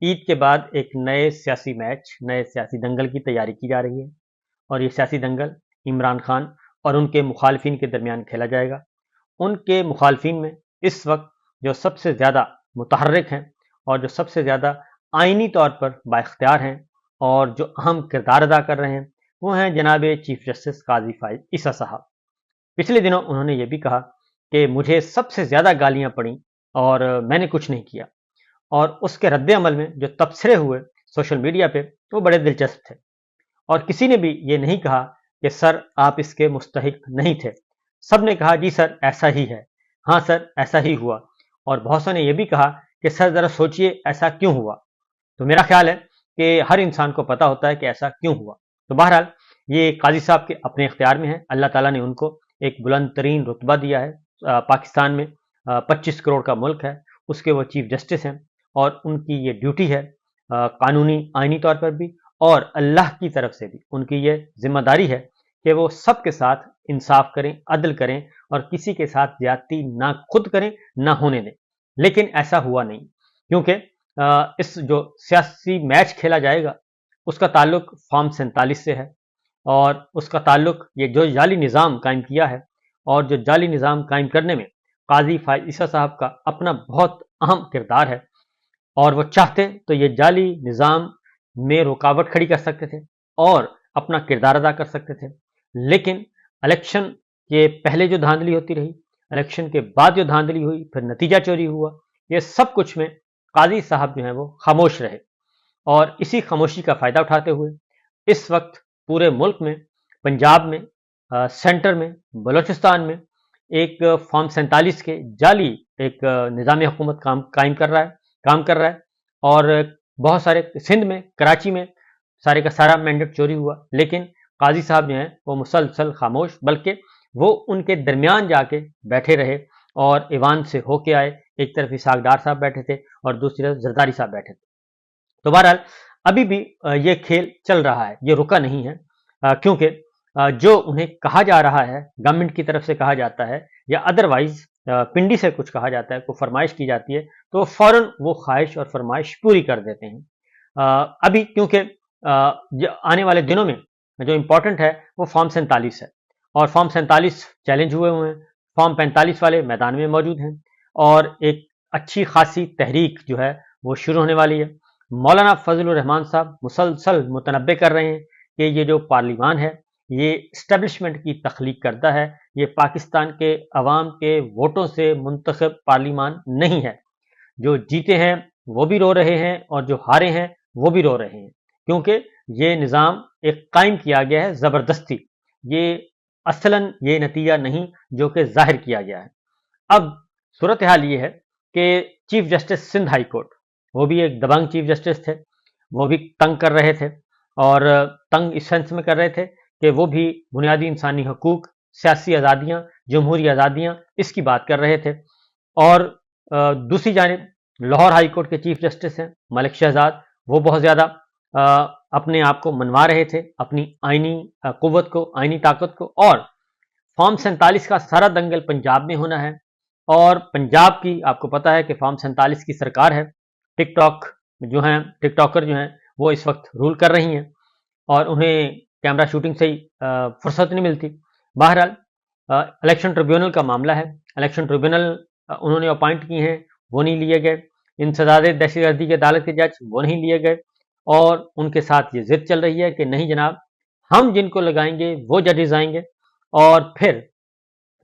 عید کے بعد ایک نئے سیاسی میچ، نئے سیاسی دنگل کی تیاری کی جا رہی ہے، اور یہ سیاسی دنگل عمران خان اور ان کے مخالفین کے درمیان کھیلا جائے گا۔ ان کے مخالفین میں اس وقت جو سب سے زیادہ متحرک ہیں اور جو سب سے زیادہ آئینی طور پر بااختیار ہیں اور جو اہم کردار ادا کر رہے ہیں، وہ ہیں جناب چیف جسٹس قاضی فائز عیسیٰ صاحب۔ پچھلے دنوں انہوں نے یہ بھی کہا کہ مجھے سب سے زیادہ گالیاں پڑیں اور میں نے کچھ نہیں کیا، اور اس کے رد عمل میں جو تبصرے ہوئے سوشل میڈیا پہ وہ بڑے دلچسپ تھے، اور کسی نے بھی یہ نہیں کہا کہ سر آپ اس کے مستحق نہیں تھے۔ سب نے کہا جی سر ایسا ہی ہے، ہاں سر ایسا ہی ہوا، اور بہت سو نے یہ بھی کہا کہ سر ذرا سوچئے ایسا کیوں ہوا۔ تو میرا خیال ہے کہ ہر انسان کو پتا ہوتا ہے کہ ایسا کیوں ہوا۔ تو بہرحال یہ قاضی صاحب کے اپنے اختیار میں ہے، اللہ تعالیٰ نے ان کو ایک بلند ترین رتبہ دیا ہے۔ پاکستان میں 25 کروڑ کا ملک ہے، اس کے وہ چیف جسٹس ہیں، اور ان کی یہ ڈیوٹی ہے قانونی آئینی طور پر بھی، اور اللہ کی طرف سے بھی ان کی یہ ذمہ داری ہے کہ وہ سب کے ساتھ انصاف کریں، عدل کریں، اور کسی کے ساتھ زیادتی نہ خود کریں نہ ہونے دیں۔ لیکن ایسا ہوا نہیں، کیونکہ اس جو سیاسی میچ کھیلا جائے گا اس کا تعلق فارم 47 سے ہے، اور اس کا تعلق یہ جو جعلی نظام قائم کیا ہے، اور جو جعلی نظام قائم کرنے میں قاضی فائز عیسیٰ صاحب کا اپنا بہت اہم کردار ہے، اور وہ چاہتے تو یہ جعلی نظام میں رکاوٹ کھڑی کر سکتے تھے اور اپنا کردار ادا کر سکتے تھے۔ لیکن الیکشن کے پہلے جو دھاندلی ہوتی رہی، الیکشن کے بعد جو دھاندلی ہوئی، پھر نتیجہ چوری ہوا، یہ سب کچھ میں قاضی صاحب جو ہیں وہ خاموش رہے، اور اسی خاموشی کا فائدہ اٹھاتے ہوئے اس وقت پورے ملک میں، پنجاب میں، سینٹر میں، بلوچستان میں ایک فارم 47 کے جعلی ایک نظام حکومت کام کر رہا ہے، اور بہت سارے سندھ میں، کراچی میں سارے کا سارا مینڈیٹ چوری ہوا، لیکن قاضی صاحب جو ہیں وہ مسلسل خاموش، بلکہ وہ ان کے درمیان جا کے بیٹھے رہے اور ایوان سے ہو کے آئے۔ ایک طرف اسحاق ڈار صاحب بیٹھے تھے اور دوسری طرف زرداری صاحب بیٹھے تھے۔ تو بہرحال ابھی بھی یہ کھیل چل رہا ہے، یہ رکا نہیں ہے، کیونکہ جو انہیں کہا جا رہا ہے، گورنمنٹ کی طرف سے کہا جاتا ہے یا ادروائز پنڈی سے کچھ کہا جاتا ہے، کوئی فرمائش کی جاتی ہے، تو فوراً وہ خواہش اور فرمائش پوری کر دیتے ہیں۔ ابھی کیونکہ آنے والے دنوں میں جو امپورٹنٹ ہے وہ فارم 47 ہے، اور فارم 47 چیلنج ہوئے ہیں، فارم 45 والے میدان میں موجود ہیں، اور ایک اچھی خاصی تحریک جو ہے وہ شروع ہونے والی ہے۔ مولانا فضل الرحمان صاحب مسلسل متنبع کر رہے ہیں کہ یہ جو پارلیمان ہے یہ اسٹیبلشمنٹ کی تخلیق کرتا ہے، یہ پاکستان کے عوام کے ووٹوں سے منتخب پارلیمان نہیں ہے۔ جو جیتے ہیں وہ بھی رو رہے ہیں، اور جو ہارے ہیں وہ بھی رو رہے ہیں، کیونکہ یہ نظام ایک قائم کیا گیا ہے زبردستی، یہ اصلاً یہ نتیجہ نہیں جو کہ ظاہر کیا گیا ہے۔ اب صورتحال یہ ہے کہ chief justice Sindh high court, وہ بھی ایک دبنگ چیف جسٹس تھے، وہ بھی تنگ کر رہے تھے، اور تنگ اس سینس میں کر رہے تھے کہ وہ بھی بنیادی انسانی حقوق، سیاسی آزادیاں، جمہوری آزادیاں، اس کی بات کر رہے تھے۔ اور دوسری جانب لاہور ہائی کورٹ کے چیف جسٹس ہیں ملک شہزاد، وہ بہت زیادہ اپنے آپ کو منوا رہے تھے، اپنی آئینی قوت کو، آئینی طاقت کو، اور فارم 47 کا سارا دنگل پنجاب میں ہونا ہے، اور پنجاب کی آپ کو پتا ہے کہ فارم 47 کی سرکار ہے، ٹک ٹاکر جو ہیں وہ اس وقت رول کر رہی ہیں، اور انہیں کیمرہ شوٹنگ سے ہی فرصت نہیں ملتی۔ بہرحال الیکشن ٹریبیونل کا معاملہ ہے، الیکشن ٹریبیونل انہوں نے اپوائنٹ کی ہیں، وہ نہیں لیے گئے، انسداد دہشت گردی کی عدالت کے جج وہ نہیں لیے گئے، اور ان کے ساتھ یہ ضد چل رہی ہے کہ نہیں جناب، ہم جن کو لگائیں گے وہ ججز آئیں گے۔ اور پھر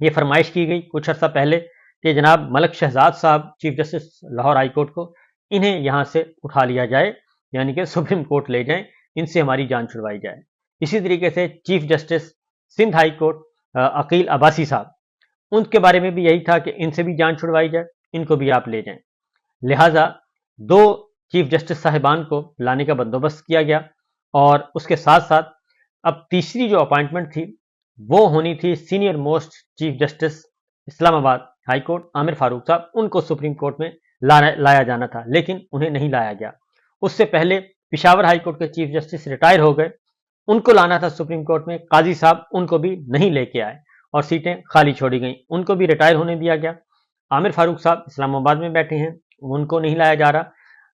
یہ فرمائش کی گئی کچھ عرصہ پہلے کہ جناب ملک شہزاد صاحب chief justice Lahore high court کو، انہیں یہاں سے اٹھا لیا جائے، یعنی کہ سپریم کورٹ لے جائیں، ان سے ہماری جان چھڑوائی جائے۔ اسی طریقے سے chief justice Sindh high court Aqeel Abbasi صاحب، ان کے بارے میں بھی یہی تھا کہ ان سے بھی جان چھڑوائی جائے، ان کو بھی آپ لے جائیں۔ لہٰذا دو چیف جسٹس صاحبان کو لانے کا بندوبست کیا گیا، اور اس کے ساتھ ساتھ اب تیسری جو اپوائنٹمنٹ تھی وہ ہونی تھی سینئر موسٹ چیف جسٹس اسلام آباد ہائی کورٹ عامر فاروق صاحب، ان کو سپریم کورٹ میں لایا جانا تھا، لیکن انہیں نہیں لایا گیا۔ اس سے پہلے پشاور ہائی کورٹ کے چیف جسٹس ریٹائر ہو گئے، ان کو لانا تھا سپریم کورٹ میں، قاضی صاحب ان کو بھی نہیں لے کے آئے، اور سیٹیں خالی چھوڑی گئیں، ان کو بھی ریٹائر ہونے دیا گیا۔ عامر فاروق صاحب اسلام آباد میں بیٹھے ہیں، ان کو نہیں لایا جا رہا۔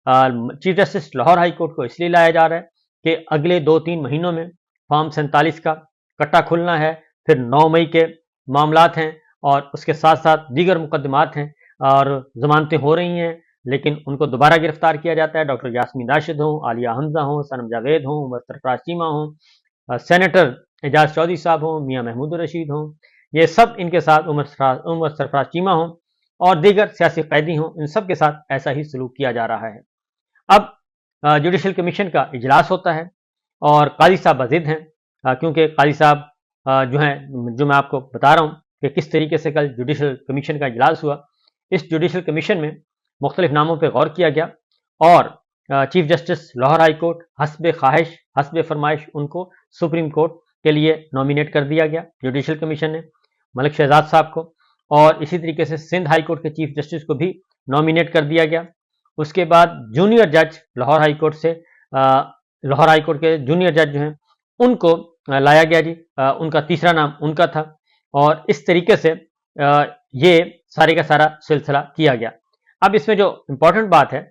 Chief justice Lahore high court को इसलिए लाया जा रहा है कि अगले 2-3 महीनों में फॉर्म 47 का कट्टा खुलना है, फिर 9 मई के मामलात हैं और उसके साथ साथ दीगर मुकदमात हैं और जमानतें हो रही हैं, लेकिन उनको दोबारा गिरफ्तार किया जाता है। डॉक्टर यास्मीन राशिद हों, आलिया हमजा हों, सनम जावेद हों, उमर सरफराज चीमा हों, सेनेटर एजाज चौधरी साहब हों, मियाँ महमूद रशीद हों, ये सब इनके साथ उमर सरफराज चीमा हों और दीगर सियासी कैदी हों, इन सब के साथ ऐसा ही सलूक किया जा रहा है। अब जुडिशल कमीशन का इजलास होता है और काजी साहब बाजिद हैं, क्योंकि काजी साहब जो हैं, जो मैं आपको बता रहा हूँ कि किस तरीके से कल जुडिशल कमीशन का इजलास हुआ। इस जुडिशल कमीशन में मुख्तलिफ नामों पर गौर किया गया और chief justice Lahore high court हस्ब ख्वाहिश हस्ब फरमाइश उनको सुप्रीम कोर्ट के लिए नॉमिनेट कर दिया गया जुडिशल कमीशन ने, मलिक शहजाद साहब को, और इसी तरीके से सिंध हाई कोर्ट के चीफ जस्टिस को भी नॉमिनेट कर दिया गया। उसके बाद जूनियर जज लाहौर हाई कोर्ट से लाहौर हाई कोर्ट के जूनियर जज जो हैं उनको लाया गया जी, उनका तीसरा नाम उनका था और इस तरीके से ये सारे का सारा सिलसिला किया गया। अब इसमें जो इम्पोर्टेंट बात है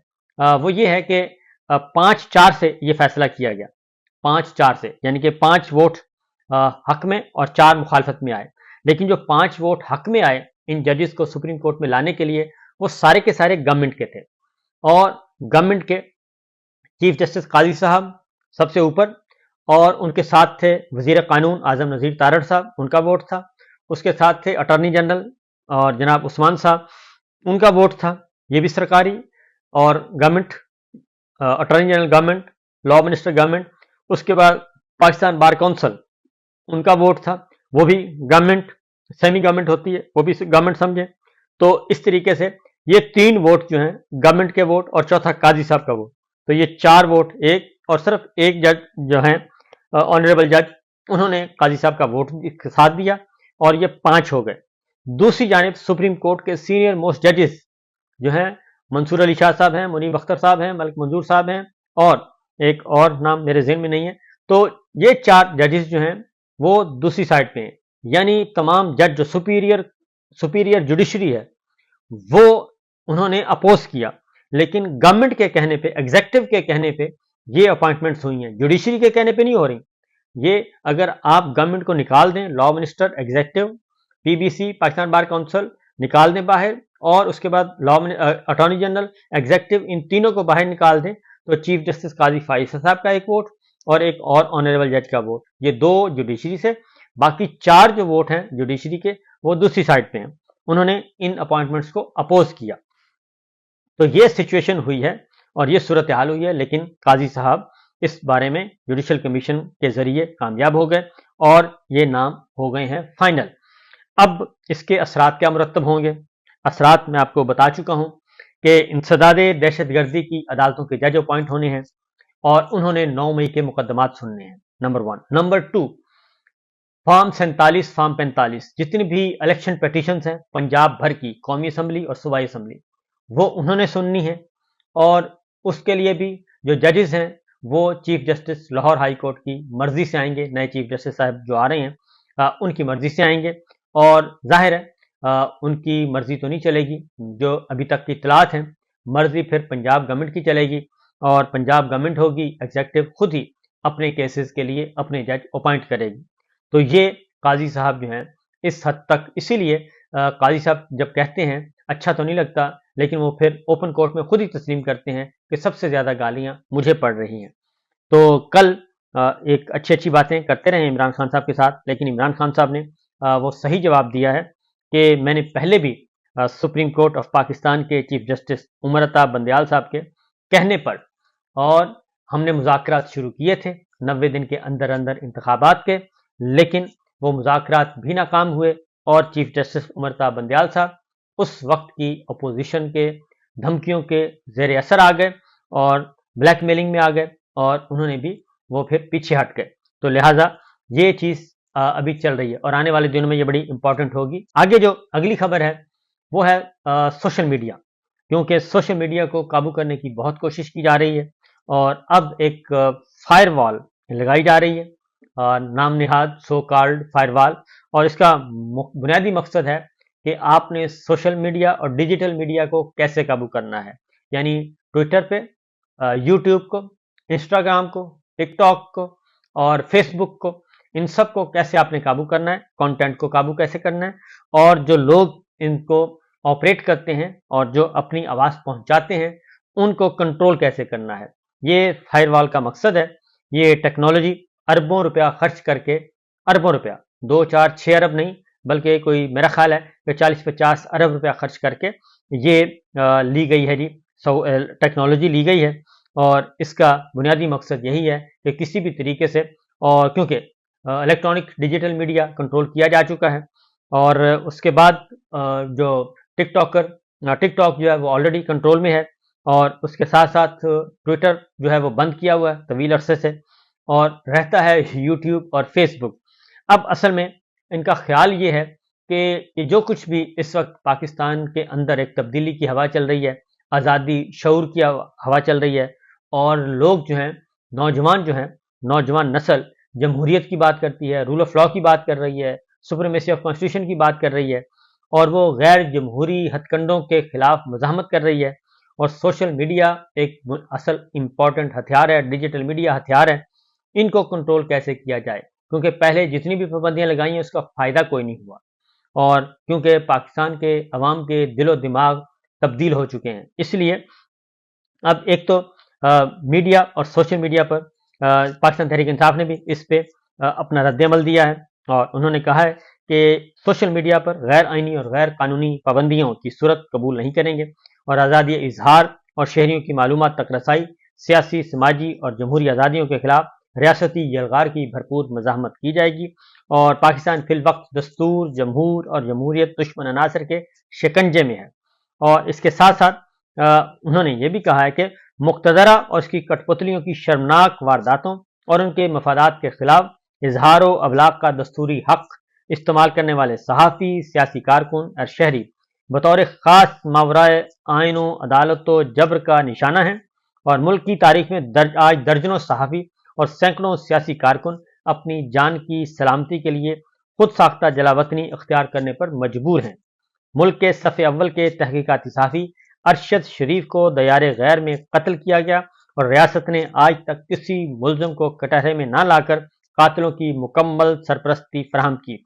वो ये है कि 5-4 से ये फैसला किया गया, 5-4 से, यानी कि 5 वोट हक में और 4 मुखालफत में आए। लेकिन जो 5 वोट हक में आए इन जजेस को सुप्रीम कोर्ट में लाने के लिए, वो सारे के सारे गवर्नमेंट के थे और गवर्नमेंट के चीफ जस्टिस काजी साहब सबसे ऊपर और उनके साथ थे वजीर कानून आजम नज़ीर तारड़ साहब, उनका वोट था। उसके साथ थे अटॉर्नी जनरल और जनाब उस्मान साहब, उनका वोट था, ये भी सरकारी और government, attorney general government, law minister government. उसके बाद पाकिस्तान बार काउंसिल, उनका वोट था, वो भी गवर्नमेंट, सेमी गवर्नमेंट होती है, वो भी गवर्नमेंट समझे। तो इस तरीके से ये 3 वोट जो हैं गवर्नमेंट के वोट और चौथा काजी साहब का वोट, तो ये 4 वोट, एक और सिर्फ एक जज जो हैं ऑनरेबल जज, उन्होंने काजी साहब का वोट साथ दिया और ये 5 हो गए। दूसरी जानिब सुप्रीम कोर्ट के सीनियर मोस्ट जजेस जो हैं मंसूर अली शाह साहब हैं, मुनीब अख्तर साहब हैं, मलिक मंजूर साहब हैं और एक और नाम मेरे ज़हन में नहीं है। तो ये 4 जजेस जो हैं वो दूसरी साइड पे हैं, यानी तमाम जज जो सुपीरियर जुडिशरी है वो उन्होंने अपोज किया। लेकिन गवर्नमेंट के कहने पे, एग्जेक्टिव के कहने पे ये अपॉइंटमेंट्स हुई हैं, जुडिशरी के कहने पे नहीं हो रही। ये अगर आप गवर्नमेंट को निकाल दें, law minister, executive, PBC, Pakistan bar council निकाल दें बाहर और उसके बाद अटॉर्नी जनरल, एग्जेक्टिव, इन तीनों को बाहर निकाल दें, तो चीफ जस्टिस काजी फाइसा साहब का एक वोट और एक और ऑनरेबल जज का वोट, ये 2 जुडिशरी से, बाकी 4 जो वोट हैं जुडिशरी के वो दूसरी साइड पे हैं। उन्होंने इन अपॉइंटमेंट्स को अपोज किया। तो ये सिचुएशन हुई है और ये सूरत हाल हुई है, लेकिन काजी साहब इस बारे में जुडिशल कमीशन के जरिए कामयाब हो गए और ये नाम हो गए हैं फाइनल। अब इसके असरात क्या मुरतब होंगे? असरात मैं आपको बता चुका हूं कि इंसदादे दहशत गर्दी की अदालतों के जज अपॉइंट होने हैं और उन्होंने 9 मई के मुकदमात सुनने हैं, नंबर 1। नंबर 2, फॉर्म 47, फॉर्म 45 जितनी भी इलेक्शन पिटीशंस हैं पंजाब भर की, कौमी असम्बली और सूबाई असम्बली, वो उन्होंने सुननी है और उसके लिए भी जो जजेस हैं वो chief justice Lahore high court की मर्जी से आएंगे। नए चीफ जस्टिस साहब जो आ रहे हैं उनकी मर्जी से आएंगे और जाहिर है उनकी मर्जी तो नहीं चलेगी, जो अभी तक की इतलात हैं, मर्जी फिर पंजाब गवर्नमेंट की चलेगी और पंजाब गवर्नमेंट होगी, एग्जेक्टिव खुद ही अपने केसेस के लिए अपने जज अपॉइंट करेगी। तो ये काजी साहब जो हैं इस हद तक, इसीलिए काजी साहब जब कहते हैं अच्छा तो नहीं लगता, लेकिन वो फिर ओपन कोर्ट में खुद ही तस्लीम करते हैं कि सबसे ज़्यादा गालियां मुझे पड़ रही हैं। तो कल एक अच्छी बातें करते रहे इमरान खान साहब के साथ, लेकिन इमरान खान साहब ने वो सही जवाब दिया है कि मैंने पहले भी सुप्रीम कोर्ट ऑफ पाकिस्तान के चीफ जस्टिस उमर अता बंदयाल साहब के कहने पर, और हमने मुज़ाकरात शुरू किए थे 90 दिन के अंदर अंदर इंतखाबात के, लेकिन वो मुज़ाकरात भी नाकाम हुए और चीफ जस्टिस उमर अता बंदयाल साहब उस वक्त की अपोजिशन के धमकियों के ज़ेर असर आ गए और ब्लैकमेलिंग में आ गए और उन्होंने भी वो फिर पीछे हट गए। तो लिहाजा ये चीज़ अभी चल रही है और आने वाले दिनों में ये बड़ी इंपॉर्टेंट होगी। आगे जो अगली खबर है वो है सोशल मीडिया, क्योंकि सोशल मीडिया को काबू करने की बहुत कोशिश की जा रही है और अब एक फायरवॉल लगाई जा रही है, नाम निहाद सो कॉल्ड फायरवॉल, और इसका बुनियादी मकसद है कि आपने सोशल मीडिया और डिजिटल मीडिया को कैसे काबू करना है। यानी ट्विटर पे यूट्यूब को, इंस्टाग्राम को, टिकटॉक को और फेसबुक को, इन सब को कैसे आपने काबू करना है, कंटेंट को काबू कैसे करना है, और जो लोग इनको ऑपरेट करते हैं और जो अपनी आवाज़ पहुंचाते हैं उनको कंट्रोल कैसे करना है। ये फायरवॉल का मकसद है। ये टेक्नोलॉजी अरबों रुपया खर्च करके, अरबों रुपया, 2, 4, 6 अरब नहीं, बल्कि कोई मेरा ख्याल है कि 40-50 अरब रुपया खर्च करके ये ली गई है जी, टेक्नोलॉजी ली गई है। और इसका बुनियादी मकसद यही है कि किसी भी तरीके से, और क्योंकि इलेक्ट्रॉनिक डिजिटल मीडिया कंट्रोल किया जा चुका है, और उसके बाद जो टिकटॉक जो है वो ऑलरेडी कंट्रोल में है, और उसके साथ साथ ट्विटर जो है वो बंद किया हुआ है तवील अरसे से, और रहता है यूट्यूब और फेसबुक। अब असल में इनका ख्याल ये है कि जो कुछ भी इस वक्त पाकिस्तान के अंदर एक तब्दीली की हवा चल रही है, आज़ादी शऊर की हवा चल रही है, और लोग जो हैं, नौजवान जो हैं, नौजवान नस्ल जमहूरियत की बात करती है, रूल ऑफ लॉ की बात कर रही है, सुप्रीमेसी ऑफ कॉन्स्टिट्यूशन की बात कर रही है, और वो गैर जमहूरी हथकंडों के खिलाफ मज़ाहमत कर रही है। और सोशल मीडिया एक असल इम्पॉर्टेंट हथियार है, डिजिटल मीडिया हथियार है। इनको कंट्रोल कैसे किया जाए, क्योंकि पहले जितनी भी पाबंदियां लगाई हैं उसका फ़ायदा कोई नहीं हुआ, और क्योंकि पाकिस्तान के अवाम के दिलो दिमाग तब्दील हो चुके हैं, इसलिए अब एक तो मीडिया और सोशल मीडिया पर पाकिस्तान तहरीक इंसाफ ने भी इस पे अपना रद्द-ए-अमल दिया है, और उन्होंने कहा है कि सोशल मीडिया पर गैर आइनी और गैर कानूनी पाबंदियों की सूरत कबूल नहीं करेंगे, और आज़ादी इजहार और शहरियों की मालूमात तक रसाई, सियासी, समाजी और जमहूरी आज़ादियों के खिलाफ रियासती यलगार की भरपूर मज़ाहमत की जाएगी। और पाकिस्तान फिलवक्त दस्तूर, जमहूर और जमहूरियत दुश्मन अनासर के शिकंजे में है। और इसके साथ साथ उन्होंने ये भी कहा है कि मुक्तदरा और उसकी कठपुतलियों की शर्मनाक वारदातों और उनके मफादात के खिलाफ इजहार व अबलाग का दस्तूरी हक इस्तेमाल करने वाले सहाफ़ी, सियासी कारकुन और शहरी बतौर ख़ास मावराए आइन व अदालत व जबर का निशाना है, और मुल्क की तारीख में आज दर्जनों सहाफ़ी और सैकड़ों सियासी कारकुन अपनी जान की सलामती के लिए खुद साख्ता जलावतनी इख्तियार करने पर मजबूर हैं। मुल्क के सफ़े अव्वल के तहकीकाती सहाफ़ी अरशद शरीफ को दयारे गैर में कत्ल किया गया, और रियासत ने आज तक किसी मुलज़म को कटहरे में ना लाकर कातिलों की मुकम्मल सरपरस्ती फराहम की।